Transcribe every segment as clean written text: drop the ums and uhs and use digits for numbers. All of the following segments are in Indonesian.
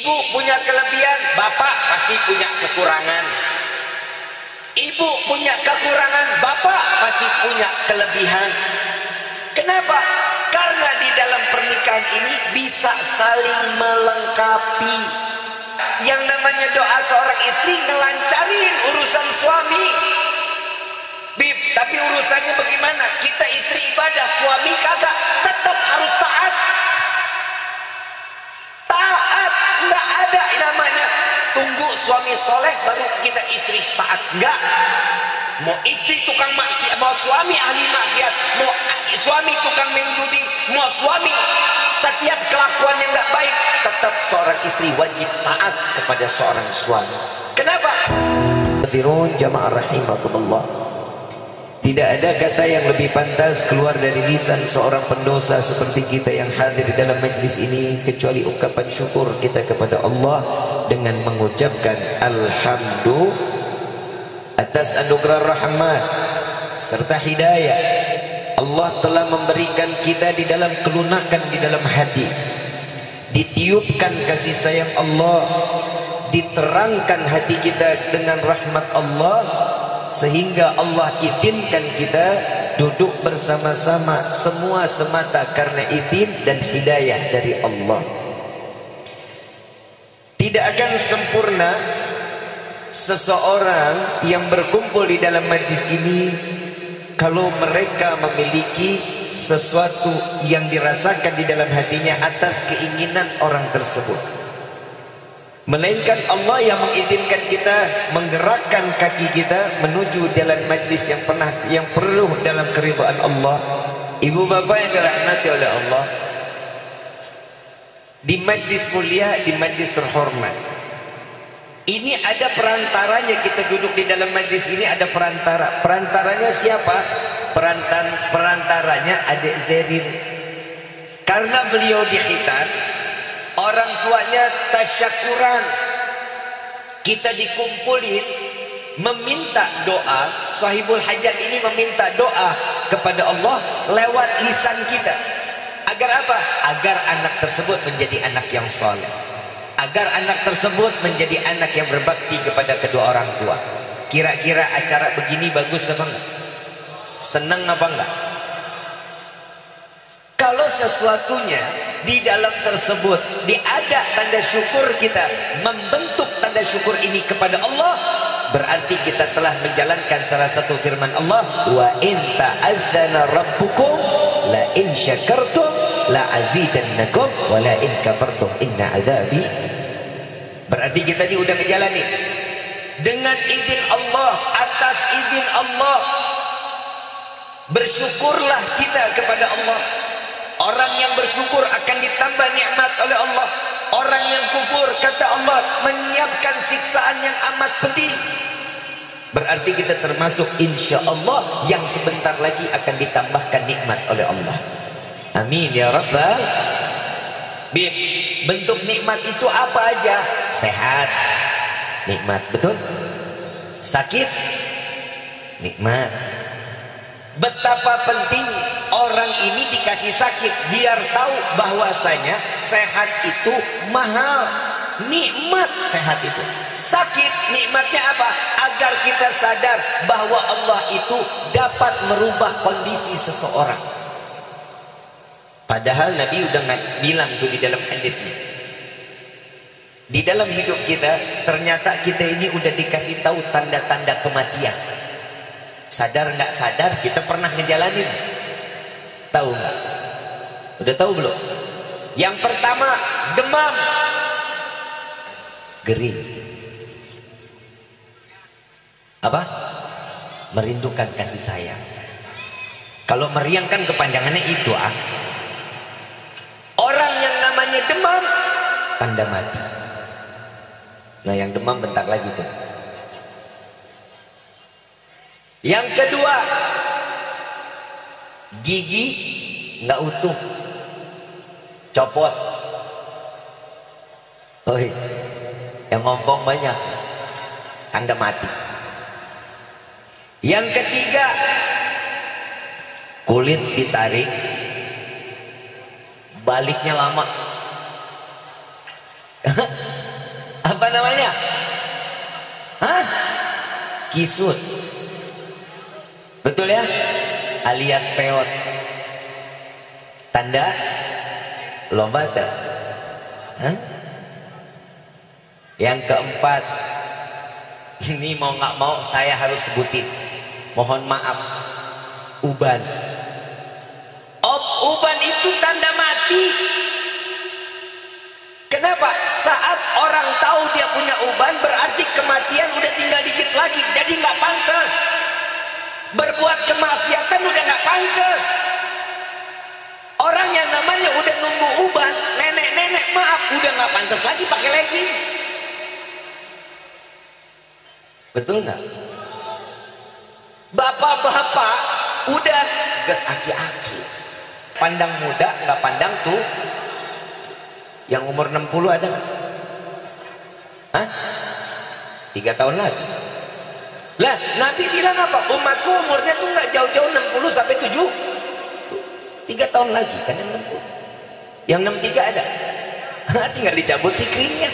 Ibu punya kelebihan, bapak pasti punya kekurangan. Ibu punya kekurangan, bapak pasti punya kelebihan. Kenapa? Karena di dalam pernikahan ini bisa saling melengkapi. Yang namanya doa seorang istri ngelancarin urusan suami. Bib, tapi urusannya bagaimana? Kita istri ibadah, suami kagak, tetap harus taat. Taat, nggak ada namanya tunggu suami soleh baru kita istri taat. Enggak. Mau istri tukang maksiat, mau suami ahli maksiat, mau suami tukang main judi, mau suami setiap kelakuan yang nggak baik, tetap seorang istri wajib taat kepada seorang suami. Kenapa? Hadirun jamaah rahimakumullah. Tidak ada kata yang lebih pantas keluar dari lisan seorang pendosa seperti kita yang hadir di dalam majlis ini kecuali ungkapan syukur kita kepada Allah dengan mengucapkan alhamdulillah atas anugerah rahmat serta hidayah. Allah telah memberikan kita di dalam kelunakan di dalam hati, ditiupkan kasih sayang Allah, diterangkan hati kita dengan rahmat Allah, sehingga Allah izinkan kita duduk bersama-sama semua semata karena izin dan hidayah dari Allah. Tidak akan sempurna seseorang yang berkumpul di dalam majlis ini kalau mereka memiliki sesuatu yang dirasakan di dalam hatinya atas keinginan orang tersebut, melainkan Allah yang mengizinkan kita menggerakkan kaki kita menuju jalan majlis yang perlu dalam keridhaan Allah. Ibu bapak yang dirahmati oleh Allah, di majlis mulia, di majlis terhormat ini ada perantaranya. Kita duduk di dalam majlis ini ada perantara. Perantaranya siapa? Perantaranya adik Zerin. Karena beliau di khitan, orang tuanya tasyakuran, kita dikumpulin meminta doa. Sahibul hajat ini meminta doa kepada Allah lewat lisan kita. Agar apa? Agar anak tersebut menjadi anak yang soleh, agar anak tersebut menjadi anak yang berbakti kepada kedua orang tua. Kira-kira acara begini bagus apa enggak? Senang apa enggak? Kalau sesuatunya di dalam tersebut ada tanda syukur, kita membentuk tanda syukur ini kepada Allah, berarti kita telah menjalankan salah satu firman Allah, wa in ta'adzana rabbukum la in syakartum la azidannakum wa la in kafartum inna adzabi. Berarti kita ini udah ngejalani dengan izin Allah, atas izin Allah. Bersyukurlah kita kepada Allah. Orang yang bersyukur akan ditambah nikmat oleh Allah. Orang yang kufur, kata Allah, menyiapkan siksaan yang amat pedih. Berarti kita termasuk insya Allah yang sebentar lagi akan ditambahkan nikmat oleh Allah. Amin ya Rabbal. Bentuk nikmat itu apa aja? Sehat, nikmat, betul? Sakit, nikmat. Betapa penting orang ini dikasih sakit biar tahu bahwasanya sehat itu mahal. Nikmat sehat itu. Sakit nikmatnya apa? Agar kita sadar bahwa Allah itu dapat merubah kondisi seseorang. Padahal Nabi udah bilang tuh di dalam haditsnya, di dalam hidup kita ternyata kita ini udah dikasih tahu tanda-tanda kematian. Sadar nggak sadar kita pernah ngejalanin. Tahu nggak? Udah tahu belum? Yang pertama demam, gering. Apa? Merindukan kasih sayang. Kalau meriang kan kepanjangannya itu ah. Orang yang namanya demam, tanda mati. Nah yang demam bentar lagi tuh. Yang kedua, gigi nggak utuh, copot. Oi, yang ngomong banyak, tanda mati. Yang ketiga, kulit ditarik, baliknya lama. Apa namanya? Hah? Kisut. Betul ya? Alias peot. Tanda lobata. Hah? Yang keempat, ini mau nggak mau saya harus sebutin. Mohon maaf. Uban. Uban itu tanda mati. Kenapa? Saat orang tahu dia punya uban, berarti kematian udah tinggal dikit lagi. Jadi nggak pantas. Berbuat kemaksiatan udah nggak pantas. Orang yang namanya udah nunggu uban, nenek-nenek maaf, udah nggak pantas lagi pakai legging. Betul nggak? Bapak-bapak udah gas aki-aki. Pandang muda, nggak pandang tuh. Yang umur 60 ada nggak? Hah? 3 tahun lagi. Lah, Nabi bilang apa? Umatku umurnya tuh nggak jauh-jauh 60 sampai 7. 3 tahun lagi kan yang 60. Yang 63 ada. Tinggal dicabut si kringnya.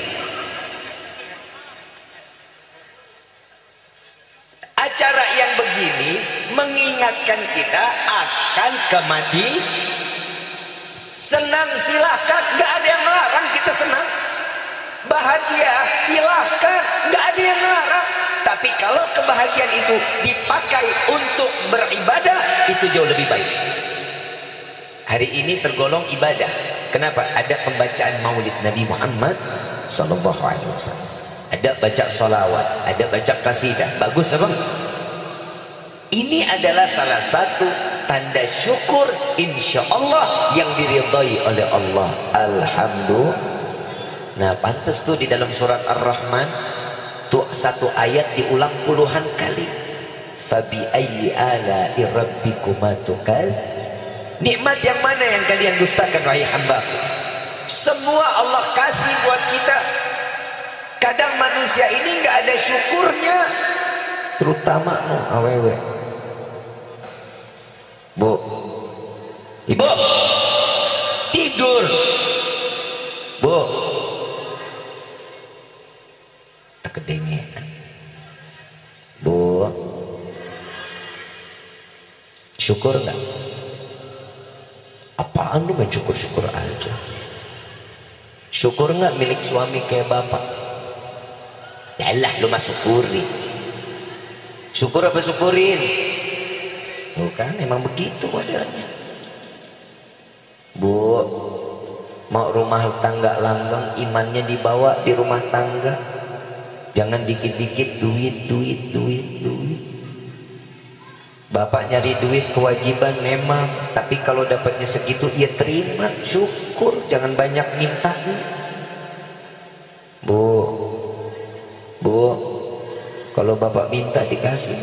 Acara yang begini mengingatkan kita akan kematian. Senang silahkan, nggak ada yang melarang kita senang. Bahagia silahkan, nggak ada yang melarang. Tapi kalau kebahagiaan itu dipakai untuk beribadah, itu jauh lebih baik. Hari ini tergolong ibadah. Kenapa? Ada pembacaan maulid Nabi Muhammad SAW. Ada baca solawat, ada baca qasidah. Bagus apa? Ini adalah salah satu tanda syukur insya Allah yang diridhai oleh Allah. Alhamdulillah. Nah, pantas tuh di dalam surat Ar-Rahman tuh satu ayat diulang puluhan kali. Fabi ayyi ala'i rabbikuma tukal. Nikmat yang mana yang kalian dustakan wahai hambaku? Semua Allah kasih buat kita. Kadang manusia ini nggak ada syukurnya, terutama no awewe. Bu, ibu tidur. Bu, kedengeran. Bu, syukur nggak? Apaan lu main syukur-syukur aja? Syukur nggak milik suami kayak bapak? Yalah lu mah syukuri. Syukur apa syukurin? Bukan, emang begitu modelnya. Bu, mau rumah tangga langgeng, imannya dibawa di rumah tangga. Jangan dikit-dikit duit. Bapak nyari duit kewajiban memang, tapi kalau dapatnya segitu ya terima, syukur, jangan banyak minta. Bu, kalau bapak minta dikasih.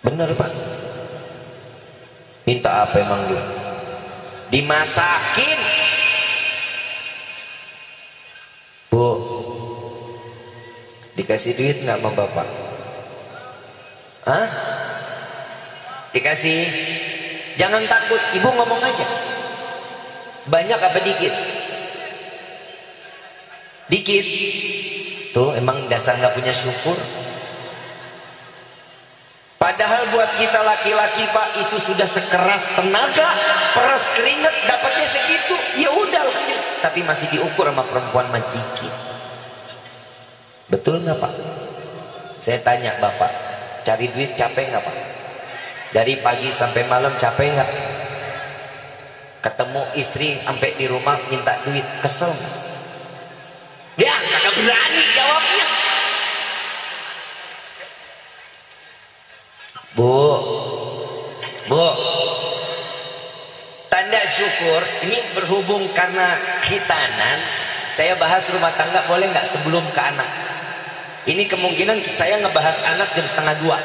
Bener pak? Minta apa emang dia? Dimasakin. Bu, dikasih duit nggak sama bapak? Hah? Dikasih? Jangan takut, ibu ngomong aja. Banyak apa dikit? Dikit. Tuh emang dasar nggak punya syukur. Padahal buat kita laki-laki pak, itu sudah sekeras tenaga, peras keringat, dapatnya segitu, ya udah. Tapi masih diukur sama perempuan mah dikit. Betul nggak pak? Saya tanya bapak, cari duit capek nggak pak? Dari pagi sampai malam capek nggak? Ketemu istri sampai di rumah minta duit, kesel nggak? Ya kagak berani jawabnya. Bu, tanda syukur ini berhubung karena khitanan, saya bahas rumah tangga boleh nggak sebelum ke anak? Ini kemungkinan saya ngebahas anak jam 1:30.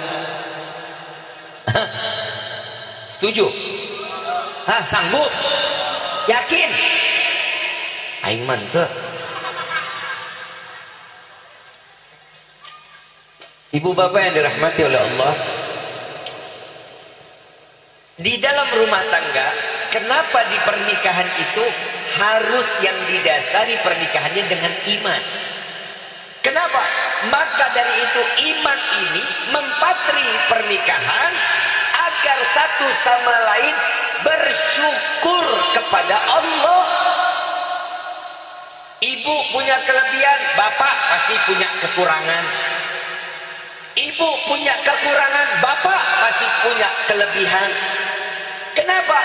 Setuju? Hah, sanggup? Yakin? Aing mantep. Ibu bapak yang dirahmati oleh Allah, di dalam rumah tangga, kenapa di pernikahan itu harus yang didasari pernikahannya dengan iman. Kenapa? Maka dari itu iman ini mempatri pernikahan agar satu sama lain bersyukur kepada Allah. Ibu punya kelebihan, bapak pasti punya kekurangan. Ibu punya kekurangan, bapak pasti punya kelebihan. Kenapa?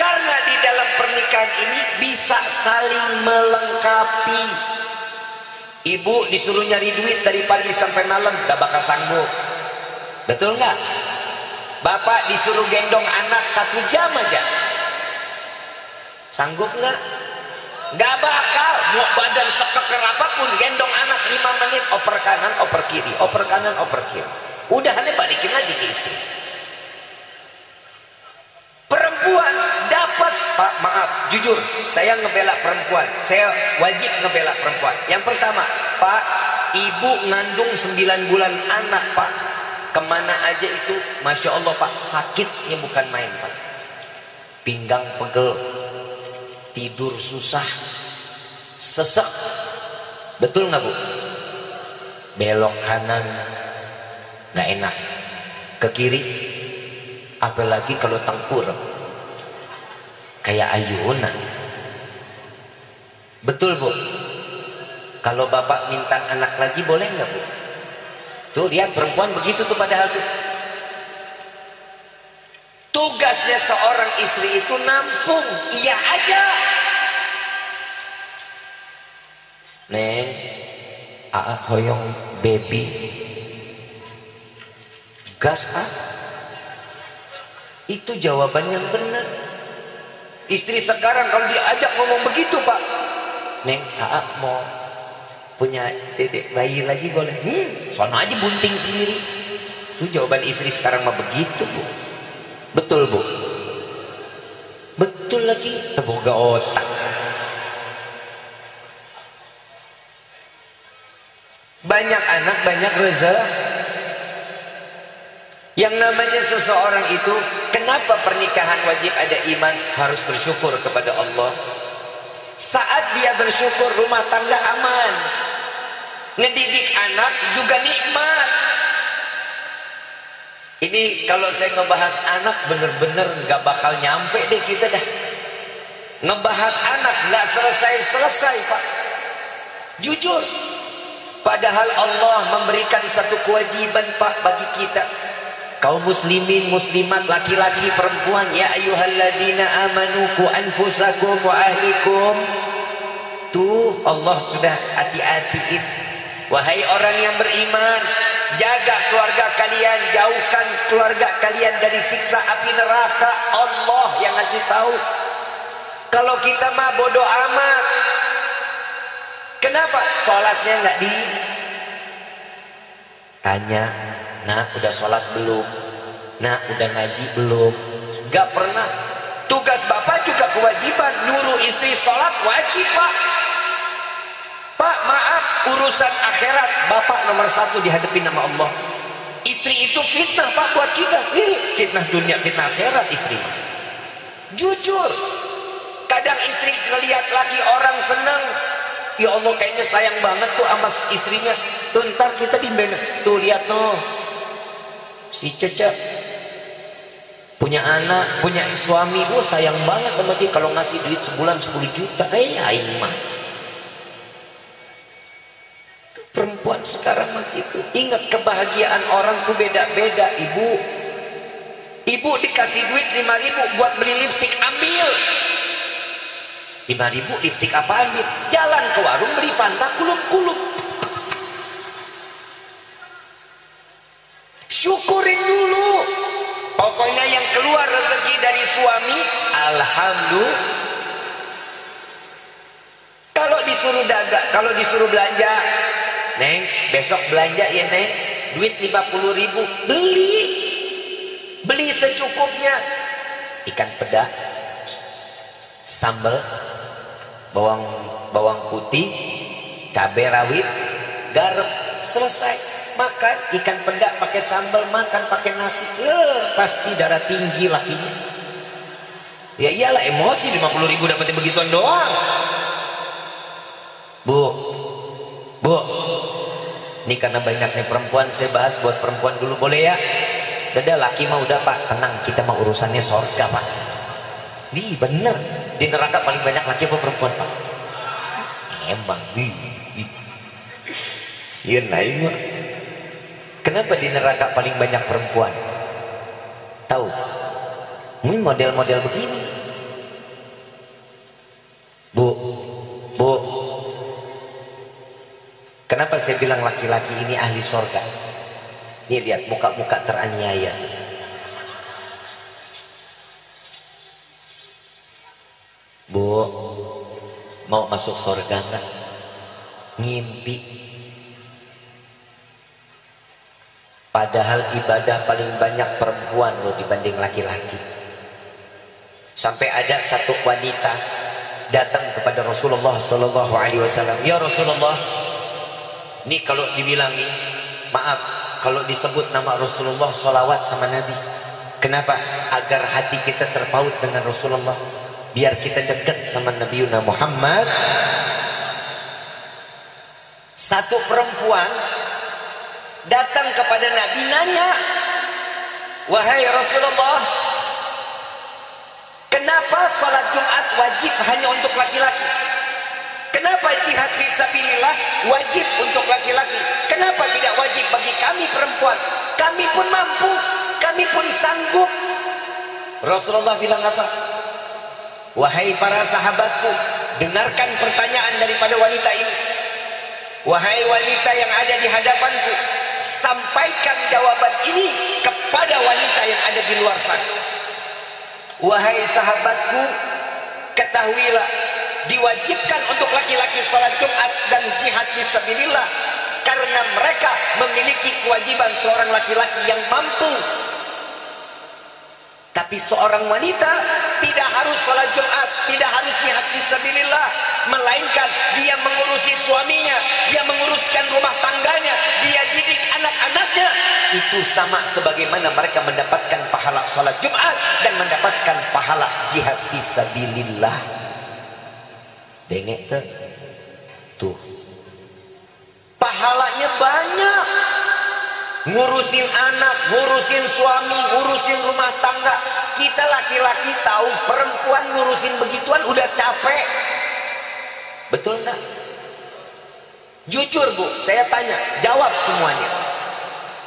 Karena di dalam pernikahan ini bisa saling melengkapi. Ibu disuruh nyari duit dari pagi sampai malam, gak bakal sanggup. Betul nggak? Bapak disuruh gendong anak 1 jam aja, sanggup nggak? Nggak bakal. Mau badan sekeker apapun, gendong anak 5 menit, oper kanan, oper kiri, oper kanan, oper kiri. Udahannya balikin lagi ke istri. Perempuan dapat, Pak, maaf, jujur, saya ngebela perempuan. Saya wajib ngebela perempuan. Yang pertama, Pak, ibu ngandung 9 bulan anak, Pak. Kemana aja itu, Masya Allah, Pak, sakitnya bukan main, Pak. Pinggang pegel, tidur susah, sesek. Betul nggak, Bu? Belok kanan nggak enak, ke kiri apalagi kalau tengkurap kayak ayunan. Betul, Bu? Kalau bapak minta anak lagi boleh nggak, Bu? Tuh lihat perempuan begitu tuh, padahal tuh tugasnya seorang istri itu nampung. Iya aja, Neng, hoyong baby gas itu jawaban yang benar. Istri sekarang kalau diajak ngomong begitu, Pak, Neng, mau punya dedek bayi lagi boleh? Sono aja bunting sendiri. Itu jawaban istri sekarang mah begitu, Bu. Betul, Bu? Betul lagi, teboga otak. Banyak anak, banyak rezeki. Yang namanya seseorang itu, kenapa pernikahan wajib ada iman? Harus bersyukur kepada Allah. Saat dia bersyukur, rumah tangga aman. Ngedidik anak juga nikmat. Ini kalau saya ngebahas anak bener-bener gak bakal nyampe deh kita dah. Ngebahas anak gak selesai-selesai, Pak. Jujur. Padahal Allah memberikan satu kewajiban, Pak, bagi kita. Kaum muslimin, muslimat, laki-laki, perempuan, ya ayyuhalladzina amanu qu anfusakum wa ahlikum. Tuh Allah sudah hati-hatiin. Wahai orang yang beriman, jaga keluarga kalian, jauhkan keluarga kalian dari siksa api neraka. Allah yang ngasih tahu. Kalau kita mah bodoh amat. Kenapa? Sholatnya nggak ditanya. Nah, udah sholat belum? Nah, udah ngaji belum? Gak pernah. Tugas bapak juga kewajiban, nyuruh istri sholat wajib, Pak. Pak, maaf, urusan akhirat bapak nomor 1 dihadapin sama Allah. Istri itu fitnah, Pak, buat kita. Ini fitnah dunia, fitnah akhirat istri. Jujur, kadang istri ngelihat lagi orang senang, ya Allah kayaknya sayang banget tuh sama istrinya. Tuh ntar kita dibela. Tuh lihat no, si Cece punya anak, punya suami, sayang banget sama dia. Kalau ngasih duit sebulan 10 juta, kayaknya aing mah. Perempuan sekarang mah gitu. Ingat, kebahagiaan orang tuh beda-beda, Ibu. Ibu dikasih duit 5.000 buat beli lipstik, ambil. 5.000 lipstik apa ambil? Jalan ke warung beli Fanta kulup-kulup. Syukurin dulu. Pokoknya yang keluar rezeki dari suami, alhamdulillah. Kalau disuruh dagang, kalau disuruh belanja, Neng, besok belanja ya Neng, duit 50.000, beli secukupnya. Ikan peda, sambal, bawang putih, cabai rawit, garam, selesai. Makan ikan peda pakai sambal, makan pakai nasi, pasti darah tinggi lakinya. Ya iyalah, emosi 50.000 dapetnya begituan doang. Bu, ini karena banyaknya perempuan, saya bahas buat perempuan dulu, boleh ya? Dadah, laki mah udah Pak, tenang, kita mah urusannya sorga Pak. Nih bener, di neraka paling banyak laki apa perempuan Pak? Emang sieun aing mah. Kenapa di neraka paling banyak perempuan? Tahu? Ini model-model begini. Bu, kenapa saya bilang laki-laki ini ahli sorga? Nih lihat muka-muka teraniaya. Bu, mau masuk sorga nggak? Ngimpi. Padahal ibadah paling banyak perempuan loh dibanding laki-laki. Sampai ada satu wanita datang kepada Rasulullah Sallallahu Alaihi Wasallam. Ya Rasulullah, ini kalau dibilangi, maaf, kalau disebut nama Rasulullah, sholawat sama Nabi. Kenapa? Agar hati kita terpaut dengan Rasulullah, biar kita dekat sama Nabi Muhammad. Satu perempuan datang kepada Nabi nanya, wahai Rasulullah, kenapa sholat Jumat wajib hanya untuk laki-laki? Kenapa jihad fisabilillah wajib untuk laki-laki? Kenapa tidak wajib bagi kami perempuan? Kami pun mampu, kami pun sanggup. Rasulullah bilang apa? Wahai para sahabatku, dengarkan pertanyaan daripada wanita ini. Wahai wanita yang ada di hadapanku, sampaikan jawaban ini kepada wanita yang ada di luar sana. Wahai sahabatku, ketahuilah, diwajibkan untuk laki-laki salat Jumat dan jihad fisabilillah karena mereka memiliki kewajiban seorang laki-laki yang mampu. Tapi seorang wanita tidak harus salat Jumat, tidak harus jihad fisabilillah, melainkan dia mengurusi suaminya, dia menguruskan rumah tangganya, dia didik anak-anaknya. Itu sama sebagaimana mereka mendapatkan pahala salat Jumat dan mendapatkan pahala jihad fisabilillah. Dengek tuh, pahalanya banyak. Ngurusin anak, ngurusin suami, ngurusin rumah tangga. Kita laki-laki tahu, perempuan ngurusin begituan udah capek. Betul nggak? Jujur Bu, saya tanya, jawab semuanya.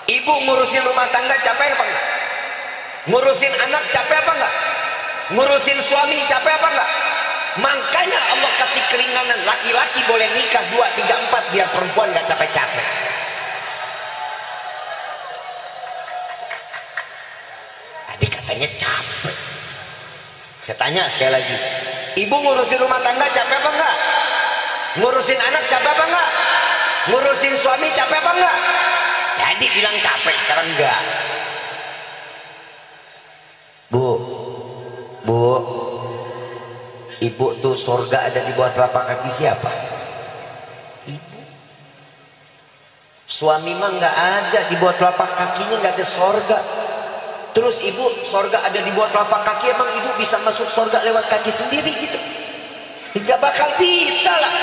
Ibu ngurusin rumah tangga capek apa enggak? Ngurusin anak capek apa enggak? Ngurusin suami capek apa enggak? Makanya Allah kasih keringanan, laki-laki boleh nikah 2, 3, 4 biar perempuan nggak capek-capek. Tadi katanya capek. Saya tanya sekali lagi, ibu ngurusin rumah tangga capek apa enggak? Ngurusin anak capek apa enggak? Ngurusin suami capek apa enggak? Jadi bilang capek, sekarang enggak. Bu, ibu tuh surga ada di bawah telapak kaki siapa? Ibu. Suami mah nggak ada di bawah telapak kakinya, nggak ada surga. Terus ibu, surga ada di bawah telapak kaki, emang ibu bisa masuk surga lewat kaki sendiri gitu? Nggak bakal bisa lah.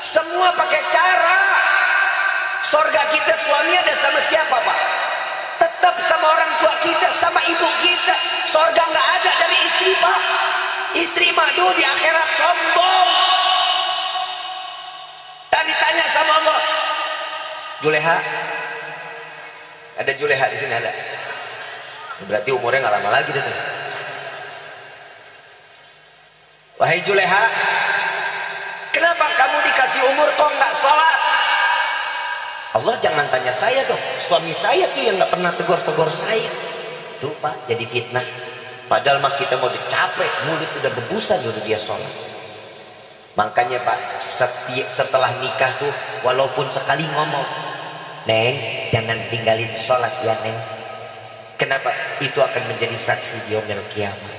Semua pakai cara. Surga kita suami ada sama siapa Pak? Tetap sama orang tua kita, sama ibu kita. Surga nggak ada dari istri Pak. Istri madu di akhirat sombong. Dan ditanya sama Allah, Juleha, ada Juleha di sini ada? Berarti umurnya nggak lama lagi deh tuh. Wahai Juleha, kenapa kamu dikasih umur kok nggak sholat? Allah jangan tanya saya dong, suami saya tuh yang nggak pernah tegur-tegur saya. Tuh Pak, jadi fitnah. Padahal mah kita mau capek, mulut udah bebusan udah dia sholat. Makanya Pak, setelah nikah tuh walaupun sekali ngomong, Neng, jangan tinggalin sholat ya Neng. Kenapa? Itu akan menjadi saksi di yaumil kiamat.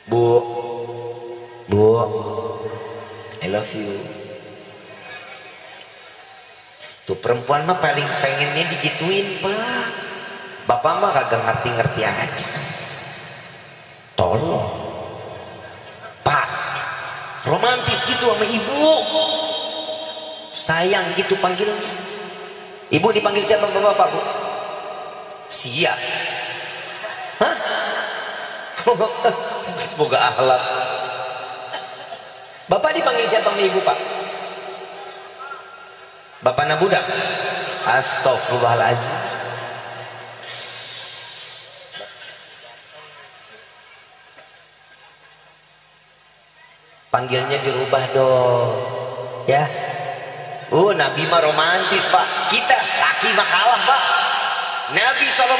Bu, I love you. Tuh perempuan mah paling pengennya digituin Pak. Bapak mah kagak ngerti-ngerti aja. Tolong Pak, romantis gitu sama ibu, sayang gitu panggilnya. Ibu dipanggil siapa bapak Bu? Sia. Hah? Semoga akhlak. Bapak dipanggil siapa sama ibu Pak? Bapak Nabudak. Astagfirullahaladzim. Panggilnya dirubah dong, ya. Nabi mah romantis Pak. Kita laki mah kalah Pak. Nabi SAW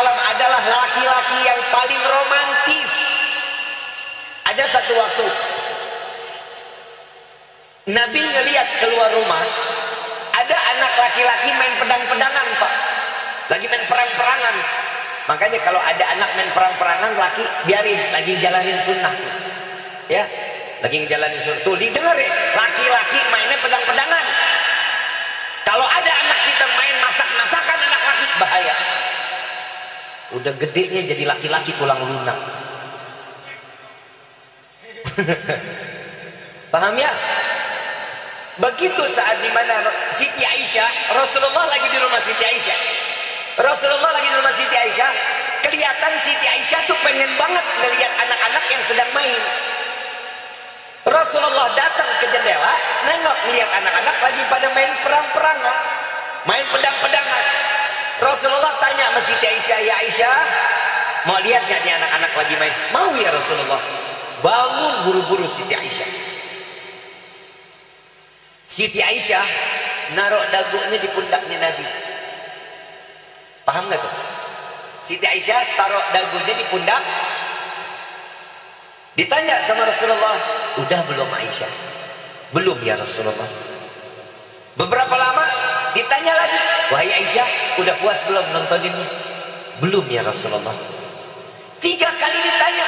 adalah laki-laki yang paling romantis. Ada satu waktu Nabi ngelihat keluar rumah, ada anak laki-laki main pedang-pedangan Pak, lagi main perang-perangan. Makanya kalau ada anak main perang-perangan, laki biarin, lagi jalanin sunnah, ya, lagi ngejalanin sunnah. Tuh didengerin, laki-laki mainnya pedang-pedangan. Kalau ada anak kita main masak-masakan, anak laki, bahaya. Udah gedenya jadi laki-laki tulang lunak. Paham ya? Begitu saat dimana Siti Aisyah, Rasulullah lagi di rumah Siti Aisyah. Rasulullah lagi di rumah Siti Aisyah, kelihatan Siti Aisyah tuh pengen banget ngelihat anak-anak yang sedang main. Rasulullah datang ke jendela, nengok melihat anak-anak lagi pada main perang-perangan, main pedang-pedangan. Rasulullah tanya sama Siti Aisyah, ya Aisyah, mau lihat gak nih anak-anak lagi main? Mau ya Rasulullah. Bangun buru-buru Siti Aisyah. Siti Aisyah naruh dagunya di pundaknya Nabi. Paham gak tuh? Siti Aisyah taruh dagunya di pundak. Ditanya sama Rasulullah, udah belum Aisyah? Belum ya Rasulullah. Beberapa lama ditanya lagi, wahai Aisyah, udah puas belum nontoninnya? Belum ya Rasulullah. 3 kali ditanya,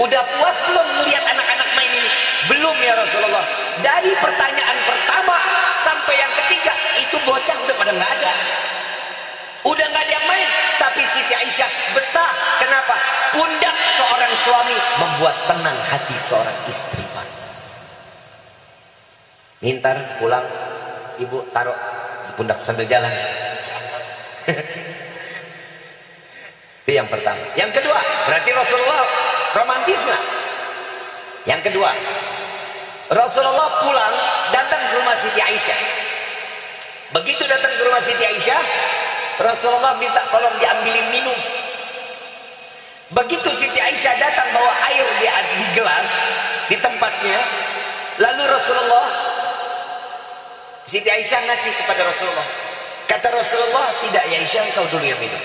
udah puas belum melihat anak-anak main ini? Belum ya Rasulullah. Dari pertanyaan pertama sampai yang ketiga, itu bocah udah pada nggak ada. Udah nggak ada yang main. Tapi Siti Aisyah betah. Kenapa? Pundak seorang suami membuat tenang hati seorang istri Pak. Ntar pulang, ibu taruh di pundak sambil jalan. Itu yang pertama. Yang kedua, berarti Rasulullah romantis nggak? Yang kedua, Rasulullah pulang datang ke rumah Siti Aisyah. Begitu datang ke rumah Siti Aisyah, Rasulullah minta tolong diambilin minum. Begitu Siti Aisyah datang bawa air di gelas di tempatnya, lalu Siti Aisyah ngasih kepada Rasulullah. Kata Rasulullah, tidak ya Aisyah, engkau dulu yang minum.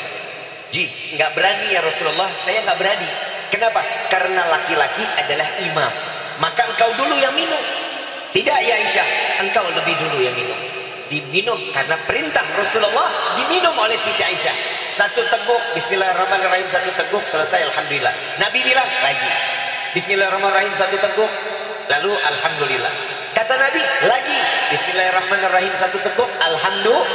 Nggak berani ya Rasulullah, saya nggak berani. Kenapa? Karena laki-laki adalah imam, maka engkau dulu yang minum. Tidak ya Aisyah, engkau lebih dulu yang minum. Diminum karena perintah Rasulullah, diminum oleh Siti Aisyah. 1 teguk, bismillahirrahmanirrahim, 1 teguk, selesai alhamdulillah. Nabi bilang lagi, bismillahirrahmanirrahim, 1 teguk, lalu alhamdulillah. Kata Nabi lagi, bismillahirrahmanirrahim, 1 teguk, alhamdulillah.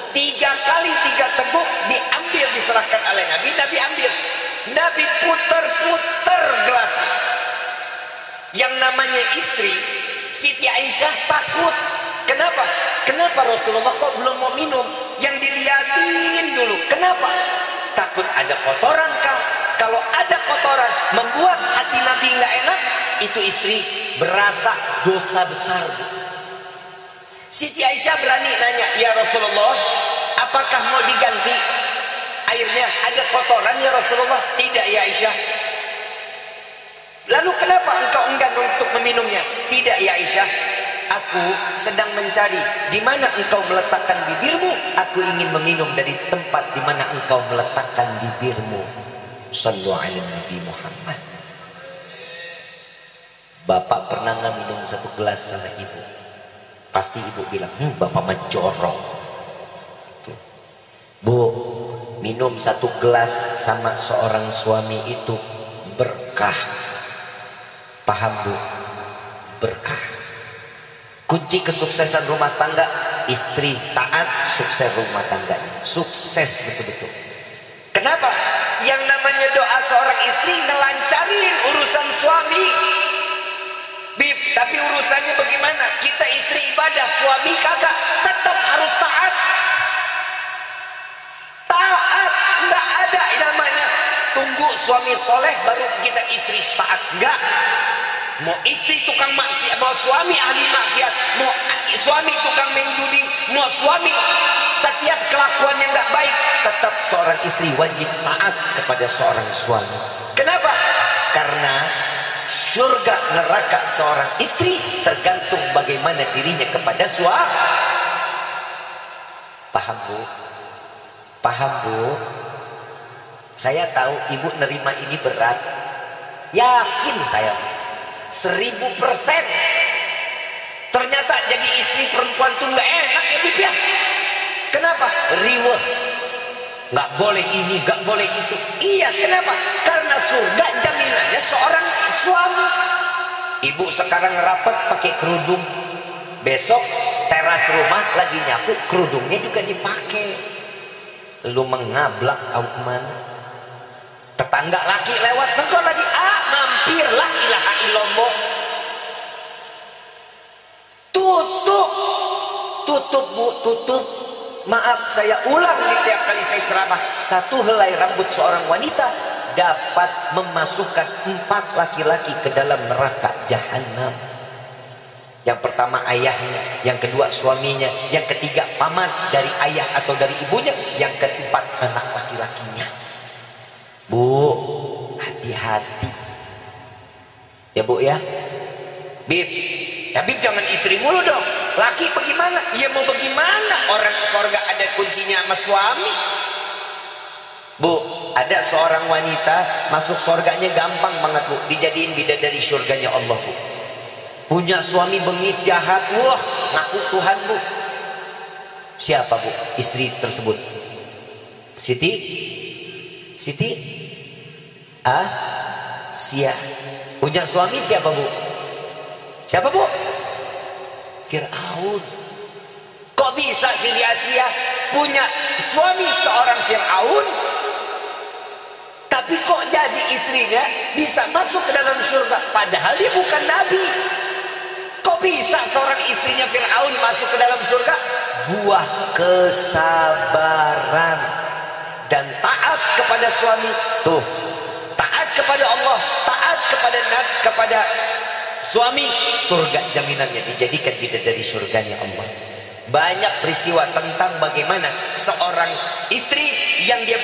3 kali 3 teguk diambil, diserahkan oleh Nabi. Nabi ambil, Nabi putar-putar gelas. Yang namanya istri Siti Aisyah takut. Kenapa? Kenapa Rasulullah kok belum mau minum? Yang dilihatin dulu. Kenapa? Takut ada kotoran kah? Kalau ada kotoran membuat hati Nabi nggak enak, itu istri berasa dosa besar. Siti Aisyah berani nanya, ya Rasulullah, apakah mau diganti airnya? Ada kotoran ya Rasulullah? Tidak ya Aisyah. Lalu kenapa engkau enggan untuk meminumnya? Tidak ya Aisyah, aku sedang mencari di mana engkau meletakkan bibirmu. Aku ingin meminum dari tempat di mana engkau meletakkan bibirmu. Sallu ala Nabi Muhammad. Bapak pernah nggak minum 1 gelas sama ibu? Pasti ibu bilang, bapak mencorok. Bu, minum 1 gelas sama seorang suami itu berkah. Paham Bu? Berkah. Kunci kesuksesan rumah tangga, istri taat, sukses rumah tangganya. Sukses betul-betul. Kenapa? Yang namanya doa seorang istri ngelancarin urusan suami. Bib, tapi urusannya bagaimana? Kita istri ibadah, suami kagak, tetap harus taat. Taat, nggak ada namanya tunggu suami soleh baru kita istri taat, enggak. Mau istri tukang maksiat, mau suami ahli maksiat, mau suami tukang main judi, mau suami setiap kelakuan yang nggak baik, tetap seorang istri wajib taat kepada seorang suami. Kenapa? Karena surga neraka seorang istri tergantung bagaimana dirinya kepada suami. Paham bu? Paham bu? Saya tahu ibu nerima ini berat, yakin saya 1000%. Ternyata jadi istri perempuan tuh nggak enak ya Bib ya. Kenapa? Riweh, nggak boleh ini, nggak boleh itu. Iya, kenapa? Karena surga jaminannya seorang suami. Ibu sekarang rapat pakai kerudung, besok teras rumah lagi nyapu, kerudungnya juga dipakai. Lu mengablak au kemana? Tetangga laki lewat, engkau lagi mampirlah, ilaha illallah. Tutup bu, tutup. Maaf, saya ulang di tiap kali saya ceramah. Satu helai rambut seorang wanita dapat memasukkan 4 laki-laki ke dalam neraka jahanam. Yang pertama ayahnya, yang kedua suaminya, yang ketiga paman dari ayah atau dari ibunya, yang keempat anak laki-lakinya. Bu, hati-hati ya bu ya. Bib, ya Bib jangan istri mulu dong. Laki bagaimana? Ya mau bagaimana? Orang surga ada kuncinya sama suami. Bu, ada seorang wanita masuk surganya gampang banget bu, dijadiin bidadari surganya Allah bu. Punya suami bengis jahat, wah ngaku Tuhan bu. Siapa bu istri tersebut? Siti? Siti? Sia. Punya suami siapa bu? Siapa bu? Fir'aun. Kok bisa si Asia punya suami seorang Fir'aun, tapi kok jadi istrinya bisa masuk ke dalam surga padahal dia bukan nabi? Kok bisa seorang istrinya Fir'aun masuk ke dalam surga? Buah kesabaran dan taat kepada suami. Tuh, taat kepada Allah, taat kepada nabi, kepada suami, surga jaminannya, dijadikan bidadari surganya Allah. Banyak peristiwa tentang bagaimana seorang istri yang dia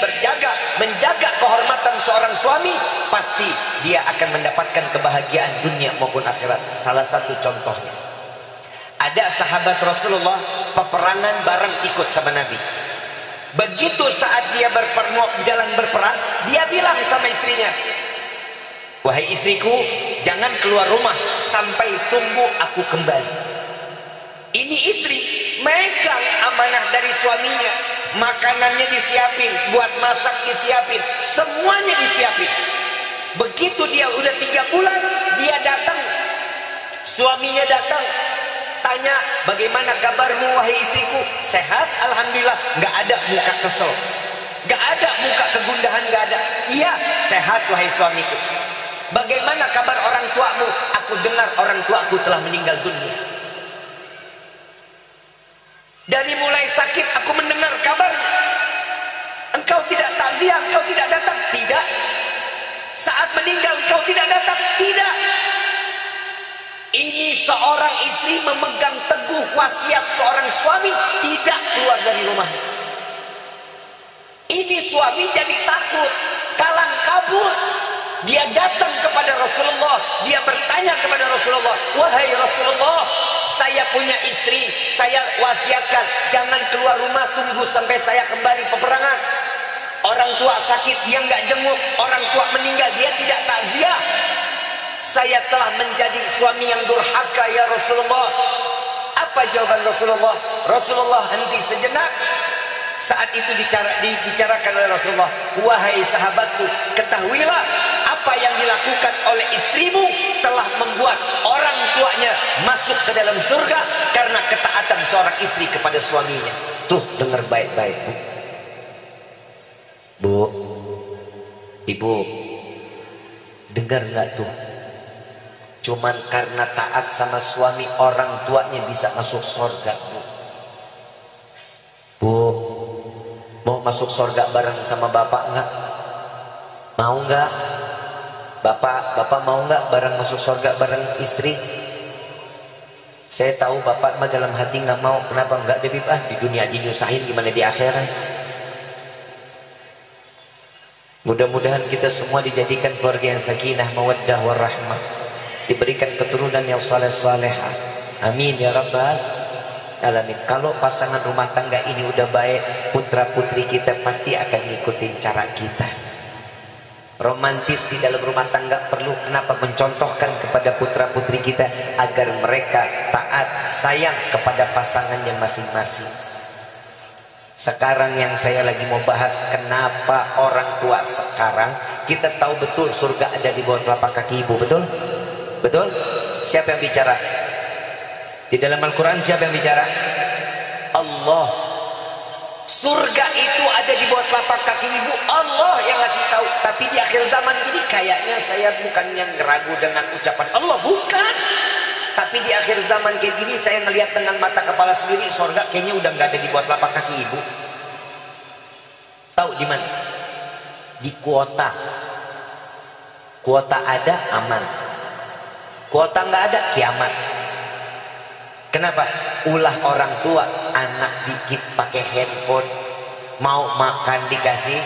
menjaga kehormatan seorang suami, pasti dia akan mendapatkan kebahagiaan dunia maupun akhirat. Salah satu contohnya, ada sahabat Rasulullah peperangan bareng ikut sama Nabi. Begitu saat dia jalan berperang, dia bilang sama istrinya, wahai istriku, jangan keluar rumah sampai tunggu aku kembali. Ini istri megang amanah dari suaminya. Makanannya disiapin, buat masak disiapin, semuanya disiapin. Begitu dia udah 3 bulan, dia datang, suaminya datang, tanya, bagaimana kabarmu wahai istriku? Sehat, alhamdulillah. Gak ada muka kesel, gak ada muka kegundahan, gak ada. Iya, sehat wahai suamiku. Bagaimana kabar orang tuamu? Aku dengar orang tuaku telah meninggal dunia. Dari mulai sakit aku mendengar kabarnya. Engkau tidak takziah, engkau tidak datang? Tidak. Saat meninggal engkau tidak datang? Tidak. Ini seorang istri memegang teguh wasiat seorang suami, tidak keluar dari rumahnya. Ini suami jadi takut, kalang kabut. Dia datang kepada Rasulullah, dia bertanya kepada Rasulullah, wahai Rasulullah, saya punya istri, saya wasiatkan jangan keluar rumah, tunggu sampai saya kembali peperangan. Orang tua sakit, dia nggak jenguk. Orang tua meninggal, dia tidak takziah. Saya telah menjadi suami yang durhaka ya Rasulullah. Apa jawaban Rasulullah? Rasulullah henti sejenak. Saat itu dibicarakan oleh Rasulullah, wahai sahabatku, ketahuilah apa yang dilakukan oleh istrimu telah membuat orang tuanya masuk ke dalam surga karena ketaatan seorang istri kepada suaminya. Tuh, dengar baik-baik bu. Bu, Ibu, dengar nggak tuh? Cuman karena taat sama suami orang tuanya bisa masuk surga, Bu. Bu, mau masuk surga bareng sama bapak nggak? Mau nggak? Bapak mau nggak bareng masuk surga bareng istri? Saya tahu bapak mah dalam hati nggak mau. Kenapa nggak, Beb? Di dunia aja nyusahin, gimana di akhirat? Mudah-mudahan kita semua dijadikan keluarga yang sakinah, mawaddah, warahmah, diberikan keturunan yang saleh-salehah. Amin ya rabbal alamin. Kalau pasangan rumah tangga ini udah baik, putra putri kita pasti akan ngikutin cara kita. Romantis di dalam rumah tangga perlu. Kenapa? Mencontohkan kepada putra putri kita agar mereka taat, sayang kepada pasangannya masing-masing. Sekarang yang saya lagi mau bahas, kenapa orang tua sekarang, kita tahu betul surga ada di bawah telapak kaki ibu, betul? Betul? Siapa yang bicara? Di dalam Al-Quran siapa yang bicara? Allah. Surga itu ada di bawah telapak kaki ibu, Allah yang ngasih tahu. Tapi di akhir zaman ini kayaknya saya bukan yang ragu dengan ucapan Allah, bukan. Tapi di akhir zaman kayak gini saya ngelihat dengan mata kepala sendiri, surga kayaknya udah nggak ada di bawah telapak kaki ibu. Tahu di mana? Di kuota. Kuota ada, aman. Kuota nggak ada, kiamat. Kenapa? Ulah orang tua, anak dikit pakai handphone, mau makan dikasih,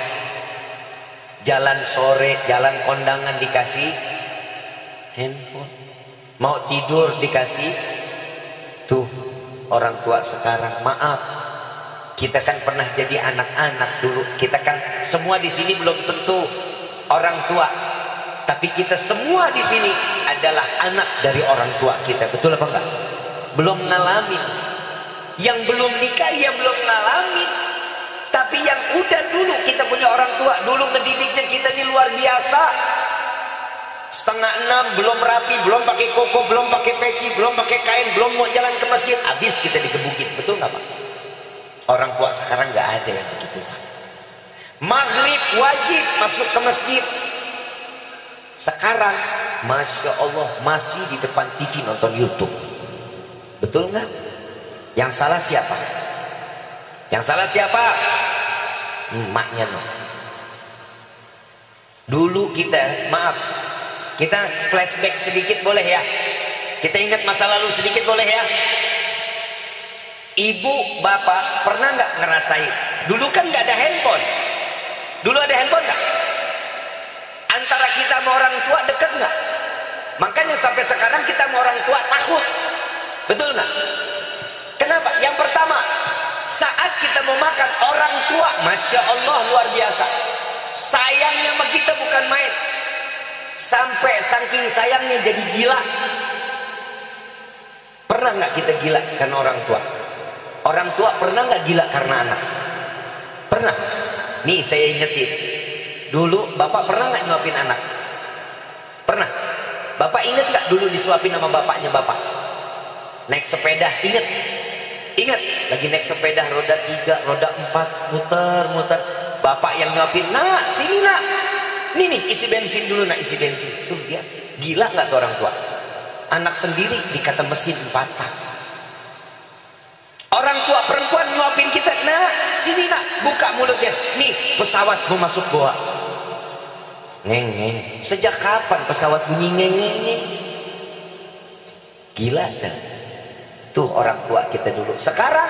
jalan sore, jalan kondangan dikasih handphone, mau tidur dikasih. Tuh orang tua sekarang. Maaf, kita kan pernah jadi anak-anak dulu. Kita kan semua di sini belum tentu orang tua, tapi kita semua di sini adalah anak dari orang tua kita. Betul apa enggak? Belum ngalamin. Yang belum nikah ya belum ngalamin. Tapi yang udah dulu, kita punya orang tua dulu ngedidiknya kita ini luar biasa. 5:30 belum rapi, belum pakai koko, belum pakai peci, belum pakai kain, belum mau jalan ke masjid, habis kita digebukin. Betul nggak Pak? Orang tua sekarang nggak ada yang begitu Pak. Maghrib wajib masuk ke masjid. Sekarang Masya Allah masih di depan TV nonton YouTube. Betul nggak? Yang salah siapa? Yang salah siapa? Emaknya no. Dulu kita, maaf, kita flashback sedikit boleh ya? Kita ingat masa lalu sedikit boleh ya? Ibu, bapak pernah nggak ngerasain? Dulu kan nggak ada handphone. Dulu ada handphone nggak? Antara kita sama orang tua deket nggak? Makanya sampai sekarang kita sama orang tua takut. Betul nggak? Kenapa? Yang pertama, saat kita mau makan, orang tua Masya Allah luar biasa sayangnya sama kita, bukan main. Sampai saking sayangnya jadi gila. Pernah nggak kita gila karena orang tua? Orang tua pernah nggak gila karena anak? Pernah. Nih saya ingetin, dulu bapak pernah nggak nyuapin anak? Pernah. Bapak inget nggak dulu disuapin sama bapaknya bapak? Naik sepeda, inget? Ingat, lagi naik sepeda roda 3, roda 4, muter-muter. Bapak yang nyuapin, nak, sini nak. Nih, isi bensin dulu nak, isi bensin. Tuh dia, gila nggak tuh orang tua? Anak sendiri dikata mesin patah. Orang tua perempuan nyuapin kita, nak, sini nak, buka mulutnya. Nih, pesawat mau masuk goa. Ngeng-ngeng. Sejak kapan pesawat bunyi ngeng-ngeng? Gila kan? Tuh orang tua kita dulu. Sekarang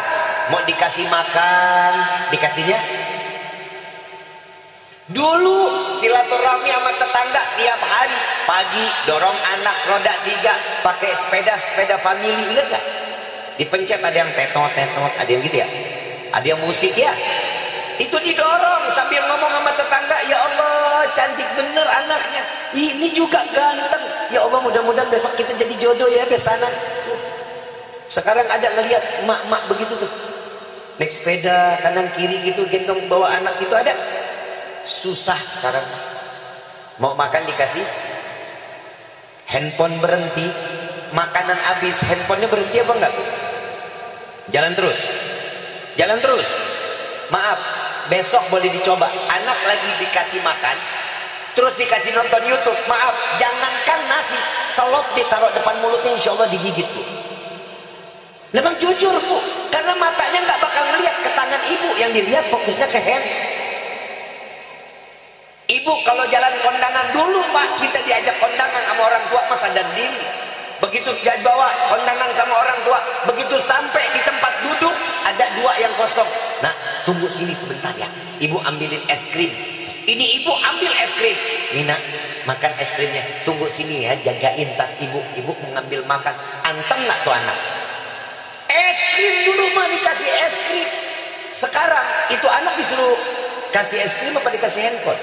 mau dikasih makan, dikasihnya. Dulu silaturahmi sama tetangga tiap hari. Pagi dorong anak roda 3 pakai sepeda family, ingat gak? Dipencet ada yang tetot, ada yang gitu ya. Ada yang musik ya. Itu didorong sambil ngomong sama tetangga, ya Allah cantik bener anaknya. Ini juga ganteng. Ya Allah mudah-mudahan besok kita jadi jodoh ya besanan. Sekarang ada ngelihat emak-emak begitu tuh, naik sepeda kanan kiri gitu, gendong bawa anak gitu, ada. Susah sekarang. Mau makan dikasih handphone, berhenti makanan habis, handphonenya berhenti apa enggak? Jalan terus, jalan terus. Maaf, besok boleh dicoba. Anak lagi dikasih makan, terus dikasih nonton YouTube, maaf, jangankan nasi, selop ditaruh depan mulutnya insya Allah digigit Bu. Memang jujur Bu, karena matanya nggak bakal ngeliat ke tangan ibu, yang dilihat fokusnya ke hand. Ibu kalau jalan kondangan dulu Pak, kita diajak kondangan sama orang tua masa dan diri. Begitu dia bawa kondangan sama orang tua, begitu sampai di tempat duduk ada 2 yang kosong. Nah, tunggu sini sebentar ya, ibu ambilin es krim. Ini ibu ambil es krim. Nina, makan es krimnya. Tunggu sini ya, jagain tas ibu. Ibu mengambil makan. Anteng nggak tuh anak? Es krim dulu mah dikasih es krim. Sekarang itu anak disuruh kasih es krim apa dikasih handphone?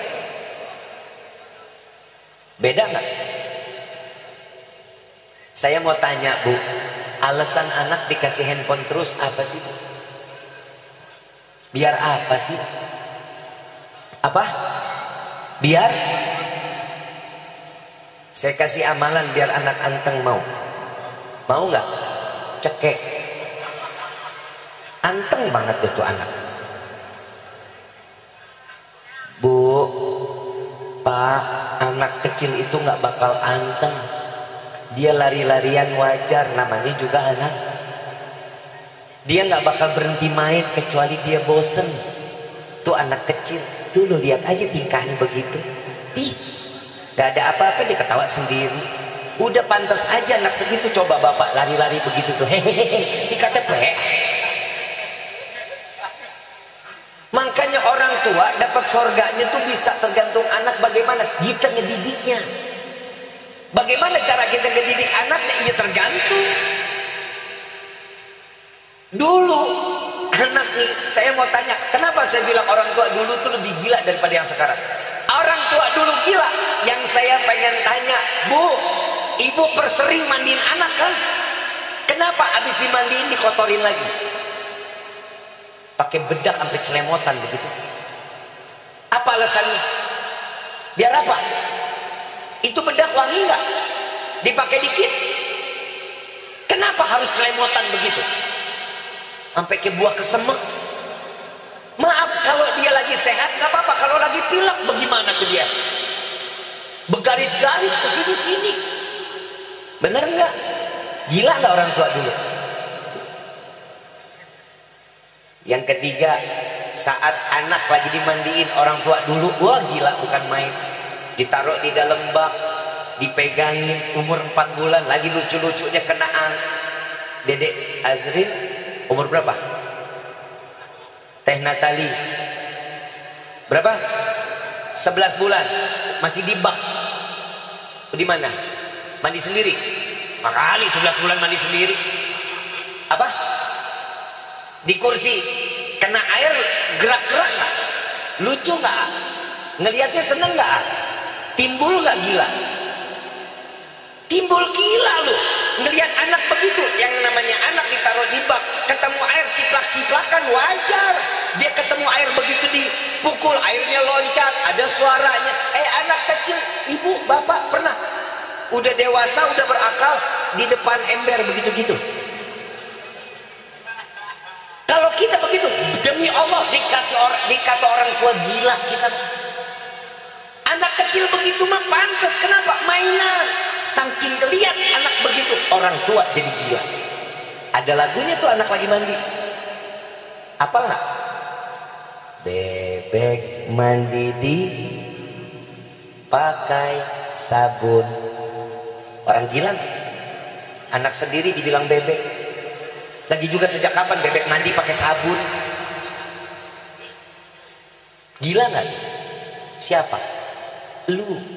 Beda nggak? Saya mau tanya Bu, alasan anak dikasih handphone terus apa sih Bu? Biar apa sih? Apa? Biar saya kasih amalan biar anak anteng, mau? Mau nggak? Cekek. Anteng banget itu anak. Bu, Pak, anak kecil itu nggak bakal anteng. Dia lari-larian wajar, namanya juga anak. Dia nggak bakal berhenti main kecuali dia bosen. Tuh anak kecil, tuh lo lihat aja tingkahnya begitu. Ih, gak ada apa-apa, dia ketawa sendiri. Udah pantas aja anak segitu, coba bapak lari-lari begitu tuh, hehehe, di KTP. Makanya orang tua dapat sorganya tuh bisa tergantung anak bagaimana kita ngedidiknya. Bagaimana cara kita ngedidik anaknya, iya tergantung. Dulu anak nih, saya mau tanya, kenapa saya bilang orang tua dulu tuh lebih gila daripada yang sekarang? Orang tua dulu gila. Yang saya pengen tanya, Bu, ibu persering mandiin anak kan? Kenapa abis dimandiin dikotorin lagi? Pakai bedak sampai celemotan begitu. Apa alasannya? Biar apa? Itu bedak wangi nggak? Dipakai dikit. Kenapa harus celemotan begitu? Sampai ke buah kesemek. Maaf, kalau dia lagi sehat nggak apa-apa. Kalau lagi pilek bagaimana tuh dia? Bergaris-garis ke sini-sini. Bener nggak? Gila nggak orang tua dulu? Yang ketiga, saat anak lagi dimandiin orang tua dulu, wah gila bukan main. Ditaruh di dalam bak, dipegangin, umur 4 bulan, lagi lucu-lucunya kenaan. Dedek Azrin umur berapa? Teh Natali berapa? 11 bulan, masih di bak. Di mana? Mandi sendiri. Makali 11 bulan mandi sendiri. Apa? Di kursi kena air gerak-gerak nggak? Lucu nggak? Ngelihatnya seneng nggak? Timbul nggak gila? Timbul gila loh. Ngelihat anak begitu, yang namanya anak ditaruh di bak, ketemu air ciplak-ciplakan wajar. Dia ketemu air begitu dipukul, airnya loncat, ada suaranya. Anak kecil, ibu, bapak pernah udah dewasa, udah berakal di depan ember begitu gitu. Kalau kita begitu, demi Allah dikata orang tua gila kita. Anak kecil begitu mah pantas, kenapa? Mainan. Saking lihat anak begitu, orang tua jadi gila. Ada lagunya tuh anak lagi mandi. Apa nggak? Bebek mandi di pakai sabun. Orang gila. Anak sendiri dibilang bebek. Lagi juga sejak kapan bebek mandi pakai sabun? Gila nggak? Siapa? Lu.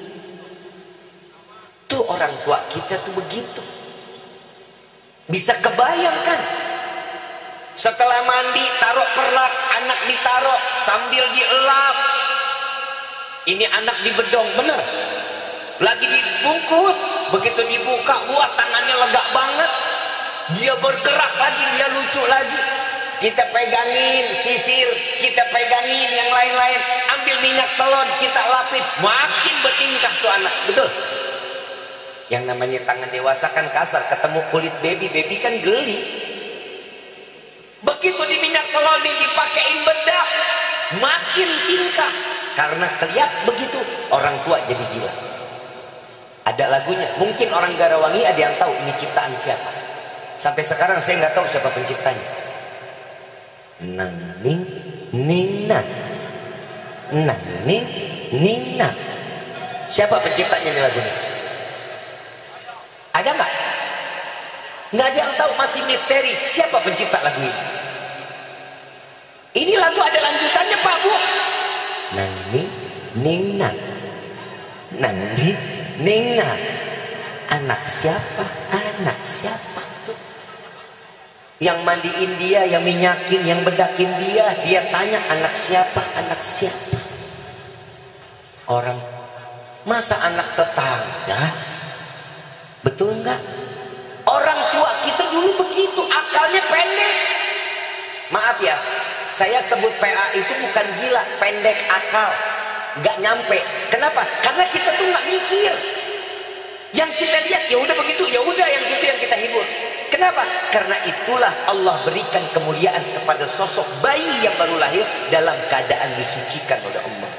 Tuh orang tua kita tuh begitu. Bisa kebayangkan? Setelah mandi taruh perlak, anak ditaruh sambil dielap. Ini anak dibedong, bener? Lagi dibungkus, begitu dibuka, buah tangannya lega banget. Dia bergerak lagi, dia lucu lagi. Kita pegangin sisir, kita pegangin yang lain-lain, ambil minyak telon, kita lapin, makin bertingkah tuh anak, betul? Yang namanya tangan dewasa kan kasar, ketemu kulit baby kan geli. Begitu di minyak telon dipakein bedak, makin tingkah. Karena kelihatan begitu orang tua jadi gila. Ada lagunya, mungkin orang Garawangi ada yang tahu ini ciptaan siapa. Sampai sekarang saya nggak tahu siapa penciptanya. Nang ning nina, nang ning nina. Siapa penciptanya di lagu ini? Ada nggak? Nggak ada yang tahu, masih misteri. Siapa pencipta lagu ini? Ini lagu ada lanjutannya Pak Bu. Nang ning nina, nang ning nina. Anak siapa? Anak siapa tuh? Yang mandiin dia, yang minyakin, yang bedakin dia. Dia tanya anak siapa? Anak siapa? Orang, masa anak tetangga? Betul nggak? Orang tua kita dulu begitu, akalnya pendek. Maaf ya, saya sebut PA itu bukan gila, pendek akal, nggak nyampe. Kenapa? Karena kita tuh nggak mikir. Yang kita lihat ya udah begitu, ya udah yang gitu yang kita hibur. Kenapa? Karena itulah Allah berikan kemuliaan kepada sosok bayi yang baru lahir dalam keadaan disucikan oleh Allah.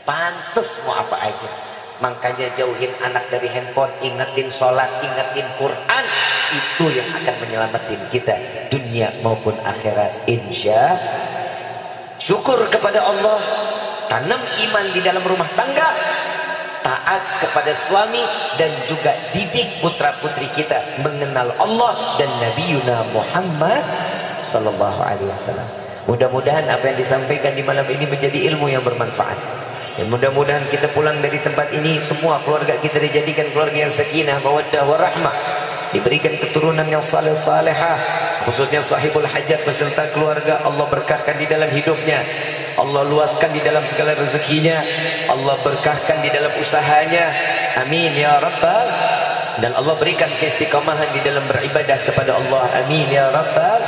Pantes mau apa aja. Makanya jauhin anak dari handphone, ingetin sholat, ingetin Quran. Itu yang akan menyelamatin kita dunia maupun akhirat, insya. Syukur kepada Allah, tanam iman di dalam rumah tangga, taat kepada suami, dan juga didik putra putri kita mengenal Allah dan Nabi Muhammad sallallahu alaihi wasallam. Mudah-mudahan apa yang disampaikan di malam ini menjadi ilmu yang bermanfaat. Dan mudah-mudahan kita pulang dari tempat ini, semua keluarga kita dijadikan keluarga yang sakinah, mawaddah, warahmah, diberikan keturunan yang saleh salehah, khususnya sahibul hajat beserta keluarga. Allah berkahkan di dalam hidupnya, Allah luaskan di dalam segala rezekinya, Allah berkahkan di dalam usahanya, amin ya rabbal. Dan Allah berikan keistiqomahan di dalam beribadah kepada Allah, amin ya rabbal.